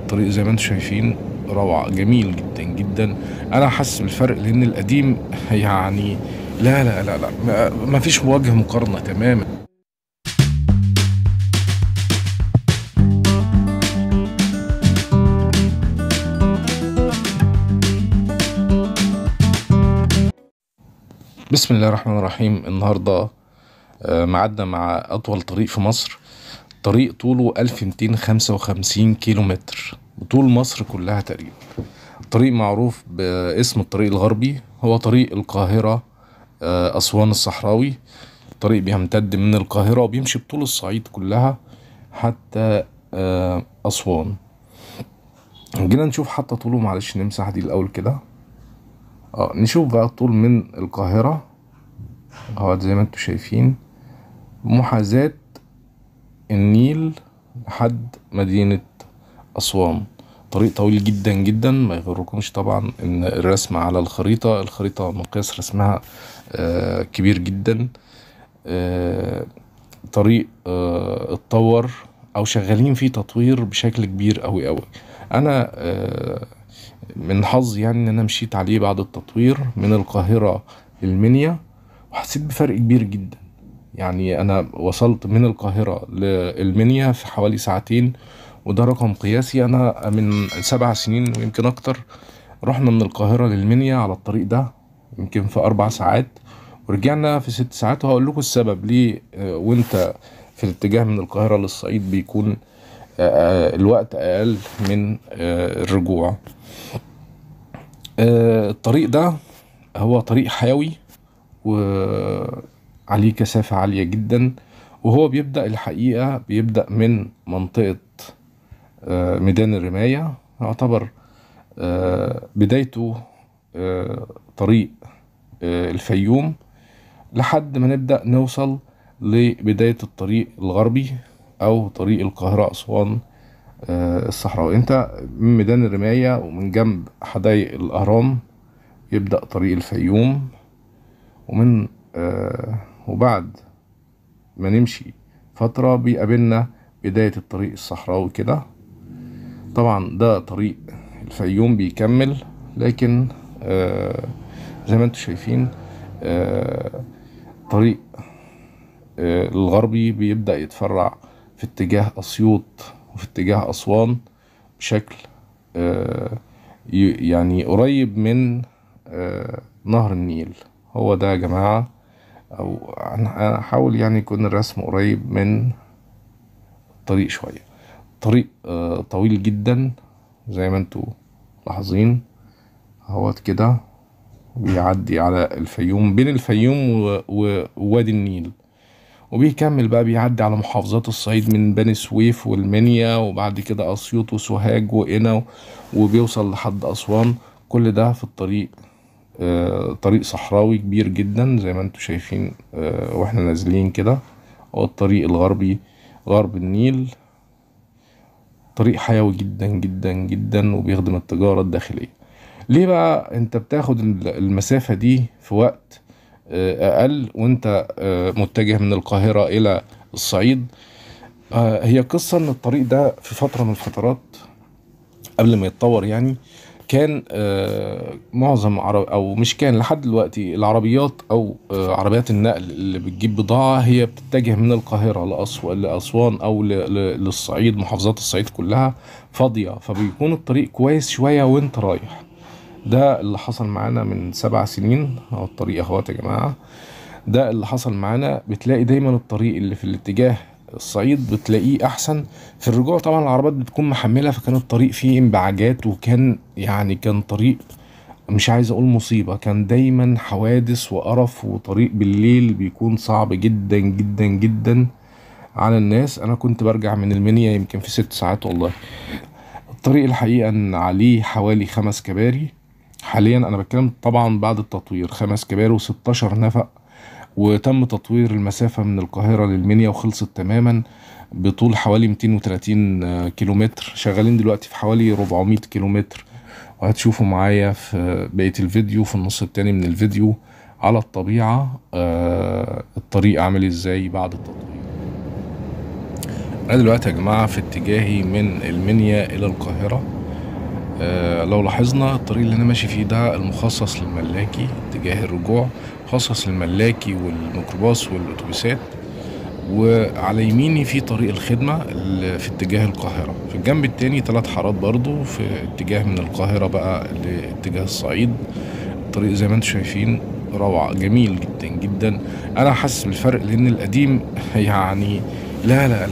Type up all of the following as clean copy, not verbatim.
الطريق زي ما انتم شايفين روعة، جميل جدا جدا. انا حاسس بالفرق لان القديم يعني لا لا لا لا، ما فيش وجه مقارنة تماما. بسم الله الرحمن الرحيم. النهاردة معدنا مع أطول طريق في مصر، طريق طوله 1255 كيلو متر بطول مصر كلها تقريبا. طريق معروف باسم الطريق الغربي، هو طريق القاهرة أسوان الصحراوي. طريق بيمتد من القاهرة وبيمشي بطول الصعيد كلها حتى أسوان. جينا نشوف حتى طوله، معلش نمسح دي الأول كده. نشوف بقى الطول من القاهرة اهوت زي ما انتم شايفين، محاذاة النيل لحد مدينة أسوان. طريق طويل جدا جدا، ما يغركمش طبعا ان الرسم على الخريطة مقياس رسمها كبير جدا. طريق اتطور او شغالين فيه تطوير بشكل كبير قوي قوي. انا من حظي يعني ان انا مشيت عليه بعد التطوير من القاهرة للمنيا، وحسيت بفرق كبير جدا. يعني انا وصلت من القاهرة للمنيا في حوالي ساعتين، وده رقم قياسي. انا من 7 سنين ويمكن اكتر رحنا من القاهرة للمنيا على الطريق ده يمكن في 4 ساعات، ورجعنا في 6 ساعات. وهقول لكم السبب ليه. وانت في الاتجاه من القاهرة للصعيد بيكون الوقت اقل من الرجوع. الطريق ده هو طريق حيوي وعليه كثافة عالية جدا، وهو بيبدأ الحقيقة بيبدأ من منطقة ميدان الرماية. يعتبر بدايته طريق الفيوم لحد ما نبدأ نوصل لبداية الطريق الغربي أو طريق القاهرة أسوان الصحراوي. انت من ميدان الرماية ومن جنب حدائق الأهرام يبدأ طريق الفيوم، ومن وبعد ما نمشي فترة بيقابلنا بداية الطريق الصحراوي كده. طبعا ده طريق الفيوم بيكمل، لكن زي ما انتم شايفين طريق الغربي بيبدأ يتفرع في اتجاه أسيوط وفي اتجاه أسوان بشكل يعني قريب من نهر النيل. هو ده يا جماعة، او انا هحاول يعني يكون الرسم قريب من الطريق شوية. طريق طويل جدا زي ما انتوا لاحظين اهوت كده، بيعدي على الفيوم، بين الفيوم ووادي النيل، وبيكمل بقى بيعدي على محافظات الصعيد من بني سويف والمنيا، وبعد كده اسيوط وسوهاج وقنا، وبيوصل لحد اسوان. كل ده في الطريق طريق صحراوي كبير جدا زي ما انتم شايفين واحنا نازلين كده. هو الطريق الغربي غرب النيل، طريق حيوي جدا جدا جدا وبيخدم التجارة الداخلية. ليه بقى انت بتاخد المسافة دي في وقت اقل وانت متجه من القاهرة الى الصعيد؟ هي قصة ان الطريق ده في فترة من الفترات قبل ما يتطور يعني كان معظم او مش كان، لحد دلوقتي العربيات او عربيات النقل اللي بتجيب بضاعة هي بتتجه من القاهرة لأسوان او للصعيد، محافظات الصعيد كلها فاضية، فبيكون الطريق كويس شوية وانت رايح. ده اللي حصل معانا من 7 سنين اهو الطريق اهوت يا جماعة. ده اللي حصل معانا. بتلاقي دايما الطريق اللي في الاتجاه الصعيد بتلاقيه احسن. في الرجوع طبعا العربيات بتكون محملة، فكان الطريق فيه انبعاجات، وكان يعني كان طريق مش عايز اقول مصيبة، كان دايما حوادث وقرف، وطريق بالليل بيكون صعب جدا جدا جدا على الناس. انا كنت برجع من المنيا يمكن في 6 ساعات والله. الطريق الحقيقة ان عليه حوالي 5 كباري حاليا، انا بتكلم طبعا بعد التطوير، 5 كباري و16 نفق. وتم تطوير المسافة من القاهرة للمنيا وخلصت تماما بطول حوالي 230 كيلومتر. شغالين دلوقتي في حوالي 400 كيلومتر، وهتشوفوا معايا في بقية الفيديو في النص التاني من الفيديو على الطبيعة الطريق عامل ازاي بعد التطوير. انا دلوقتي يا جماعة في اتجاهي من المنيا الى القاهرة. لو لاحظنا الطريق اللي انا ماشي فيه ده المخصص للملاكي، اتجاه الرجوع مخصص للملاكي والميكروباص والاتوبيسات، وعلى يميني في طريق الخدمة اللي في اتجاه القاهرة. في الجنب التاني 3 حارات برضو في اتجاه من القاهرة بقى لاتجاه الصعيد. الطريق زي ما انتم شايفين روعة، جميل جدا جدا. انا حاسس بالفرق لان القديم يعني لا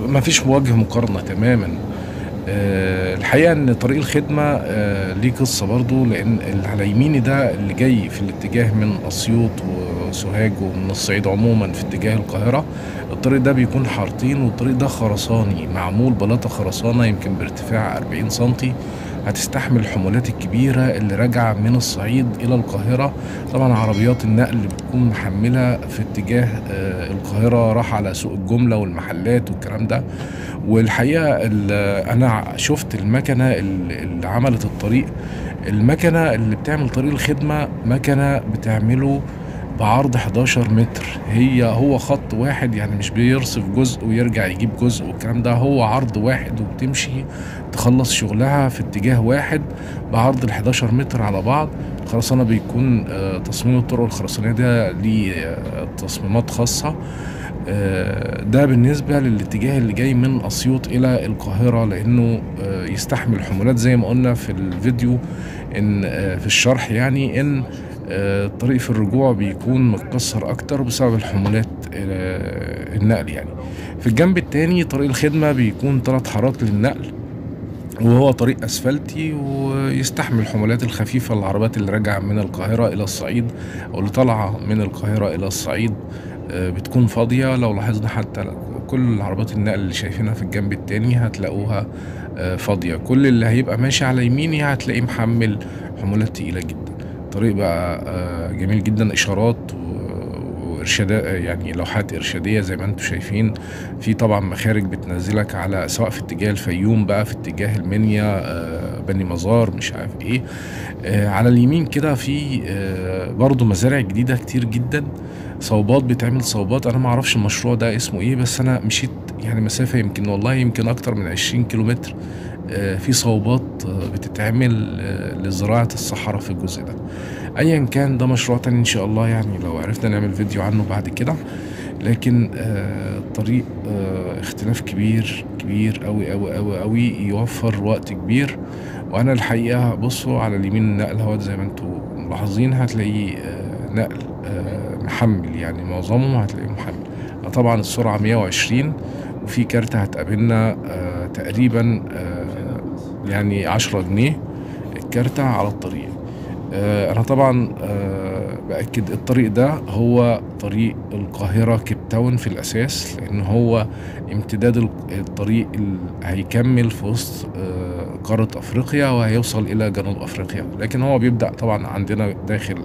ما فيش وجه مقارنة تماما. الحقيقة ان طريق الخدمة ليه قصة برضو، لان اللي على يميني ده اللي جاي في الاتجاه من اسيوط وسوهاج ومن الصعيد عموما في اتجاه القاهرة. الطريق ده بيكون حارتين، والطريق ده خرساني، معمول بلاطة خرسانة يمكن بارتفاع 40 سنتي، هتستحمل الحمولات الكبيرة اللي راجعة من الصعيد إلى القاهرة. طبعا عربيات النقل اللي بتكون محملة في اتجاه القاهرة راح على سوق الجملة والمحلات والكلام ده. والحقيقة أنا شفت المكنة اللي عملت الطريق. المكنة اللي بتعمل طريق الخدمة مكنة بتعمله بعرض 11 متر. هو خط واحد، يعني مش بيرصف جزء ويرجع يجيب جزء والكلام ده، هو عرض واحد وبتمشي تخلص شغلها في اتجاه واحد بعرض ال 11 متر على بعض. الخرسانة بيكون تصميم الطرق الخرسانية ده ليه تصميمات خاصة. ده بالنسبة للاتجاه اللي جاي من أسيوط إلى القاهرة، لأنه يستحمل حمولات زي ما قلنا في الفيديو، إن في الشرح يعني إن الطريق في الرجوع بيكون متكسر أكتر بسبب الحمولات النقل يعني. في الجنب التاني طريق الخدمة بيكون 3 حارات للنقل، وهو طريق أسفلتي ويستحمل الحمولات الخفيفة. العربات اللي راجعة من القاهرة إلى الصعيد أو اللي طالعة من القاهرة إلى الصعيد بتكون فاضية. لو لاحظنا حتى كل عربات النقل اللي شايفينها في الجنب التاني هتلاقوها فاضية. كل اللي هيبقى ماشي على يميني هتلاقيه محمل حمولات تقيلة جدا. طريق بقى جميل جدا، إشارات وإرشادات، يعني لوحات إرشادية زي ما انتم شايفين. في طبعا مخارج بتنزلك على سواء في اتجاه الفيوم بقى، في اتجاه المنيا، بني مزار، مش عارف ايه. على اليمين كده في برضو مزارع جديدة كتير جدا، صوبات بتعمل صوبات. انا ما اعرفش المشروع ده اسمه ايه، بس انا مشيت يعني مسافة يمكن والله يمكن اكتر من 20 كيلومتر في صوبات بتتعمل لزراعة الصحراء في الجزء ده. ايا كان ده مشروع تاني ان شاء الله، يعني لو عرفنا نعمل فيديو عنه بعد كده. لكن الطريق اختلاف كبير كبير قوي قوي قوي قوي، يوفر وقت كبير. وانا الحقيقة بصوا على اليمين النقل اهوت زي ما انتم ملاحظين، هتلاقيه نقل محمل، يعني معظمه هتلاقيه محمل. طبعا السرعة 120، وفي كارت هتقابلنا تقريبا يعني 10 جنيه الكارتة على الطريق. انا طبعا باكد الطريق ده هو طريق القاهرة كيب تاون في الاساس، لان هو امتداد الطريق اللي هيكمل في وسط قارة افريقيا وهيوصل الى جنوب افريقيا. لكن هو بيبدأ طبعا عندنا داخل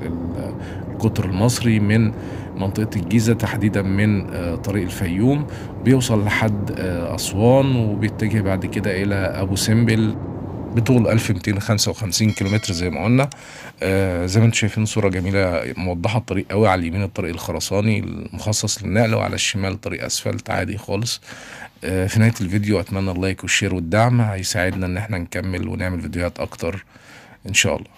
القطر المصري من منطقة الجيزة، تحديدا من طريق الفيوم، بيوصل لحد اسوان، وبيتجه بعد كده الى ابو سمبل بطول 1255 كيلومتر زي ما قلنا. زي ما انتم شايفين صورة جميلة موضحة الطريق قوي. على اليمين الطريق الخرساني المخصص للنقل، وعلى الشمال طريق اسفلت عادي خالص. في نهاية الفيديو اتمنى اللايك والشير والدعم، هيساعدنا ان احنا نكمل ونعمل فيديوهات اكتر ان شاء الله.